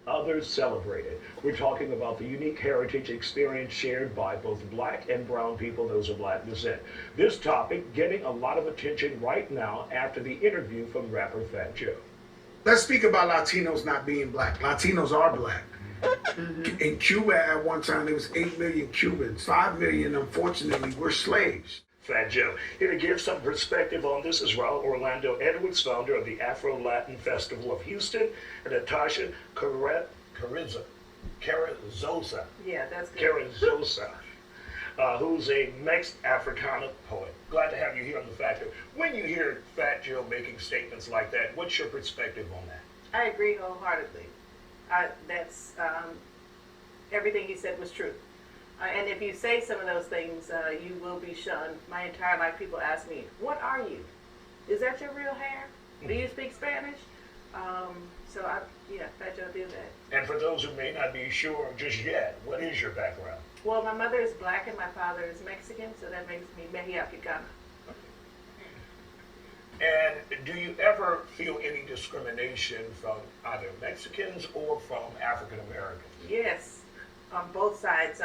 Others celebrate it. We're talking about the unique heritage experience shared by both black and brown people, those of black descent. This topic getting a lot of attention right now after the interview from rapper Fat Joe. Let's speak about Latinos not being black. Latinos are black. In Cuba at one time, there was 8 million Cubans. 5 million, unfortunately, were slaves. Fat Joe. Here to give some perspective on this is Raul Orlando Edwards, founder of the Afro-Latin Festival of Houston, and Natasha Carrizosa. Yeah, that's good. Carrizosa, who's a mixed Africana poet. Glad to have you here on The Factor. When you hear Fat Joe making statements like that, what's your perspective on that? I agree wholeheartedly. That's everything he said was true. And if you say some of those things, you will be shunned. My entire life, people ask me, "What are you? Is that your real hair? Do you speak Spanish?" Fat Joe did that. And for those who may not be sure just yet, what is your background? Well, my mother is black and my father is Mexican, so that makes me Mexicana. And do you ever feel any discrimination from either Mexicans or from African Americans? Yes, on both sides.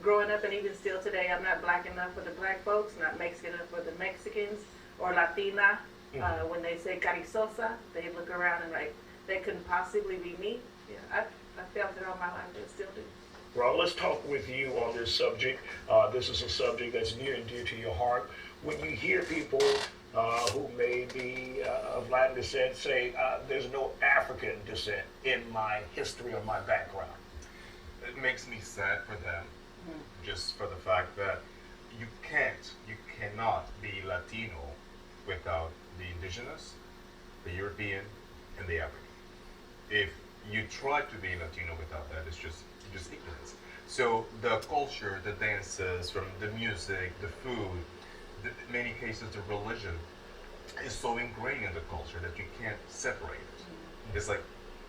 Growing up and even still today, I'm not black enough for the black folks, not Mexican enough for the Mexicans, or Latina. When they say carizosa, they look around and like, that couldn't possibly be me. Yeah, I felt it all my life, and still do. Well, let's talk with you on this subject. This is a subject that's near and dear to your heart. When you hear people who may be of Latin descent say, there's no African descent in my history or my background. It makes me sad for them, just for the fact that you cannot be Latino without the indigenous, the European, and the African. If you try to be Latino without that, it's just ignorance. So the culture, the dances, from the music, the food, in many cases the religion is so ingrained in the culture that you can't separate it. It's like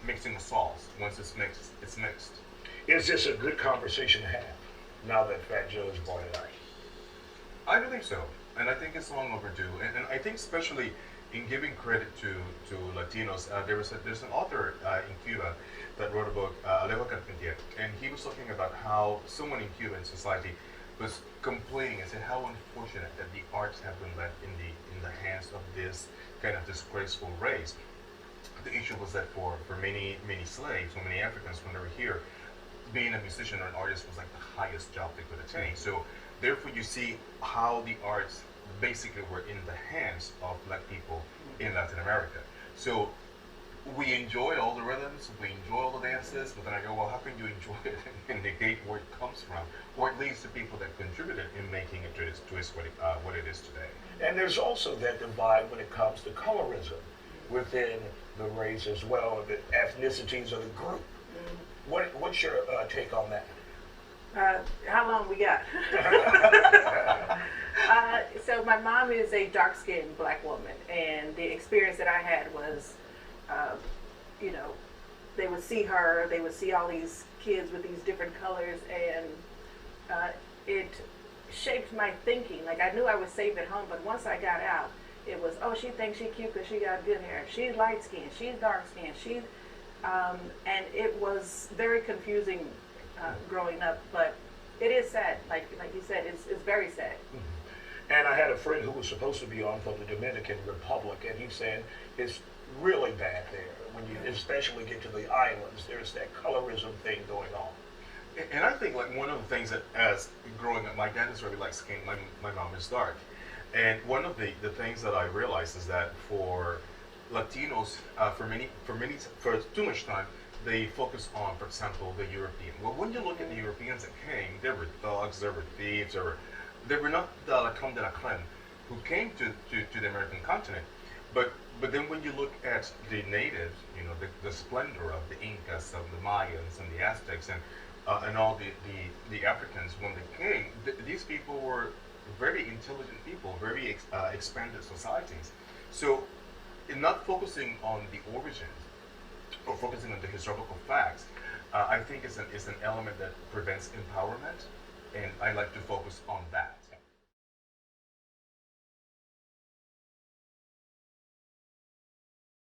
mixing a sauce. Once it's mixed, it's mixed. Is this a good conversation to have now that Fat Joe has brought it up? I believe so, and I think it's long overdue. And I think especially in giving credit to Latinos, there's an author in Cuba that wrote a book, Alejo Carpentier, and he was talking about how someone in Cuban society was complaining and said how unfortunate that the arts have been left in the hands of this kind of disgraceful race. The issue was that for many slaves, so many Africans when they were here, being a musician or an artist was like the highest job they could attain. So therefore you see how the arts basically were in the hands of black people in Latin America. So we enjoy all the rhythms, we enjoy all the dances, but then I go, well, how can you enjoy it and negate where it comes from, or at least the people that contributed in making it to what it is today. And there's also that divide when it comes to colorism within the race as well, the ethnicities of the group. What's your take on that? How long we got? So my mom is a dark-skinned black woman, and the experience that I had was, they would see her, they would see all these kids with these different colors, and it shaped my thinking. Like, I knew I was safe at home, but once I got out, it was, oh, she thinks she's cute because she got good hair. She's light-skinned, she's dark-skinned, and it was very confusing growing up, but it is sad. Like you said, it's very sad. And I had a friend who was supposed to be on from the Dominican Republic, and he said it's really bad there when you especially get to the islands. There's that colorism thing going on. And I think like one of the things that as growing up, my dad is really light skinned, my mom is dark. And one of the things that I realized is that for Latinos, for too much time, they focus on, for example, the European. Well, when you look at the Europeans that came, there were thugs, there were thieves, they were not the la crème de la crème who came to the American continent. But then when you look at the natives, the splendor of the Incas, of the Mayans, and the Aztecs, and all the Africans when they came, these people were very intelligent people, very expanded societies. So, in not focusing on the origins or focusing on the historical facts, I think is an element that prevents empowerment, and I like to focus on that.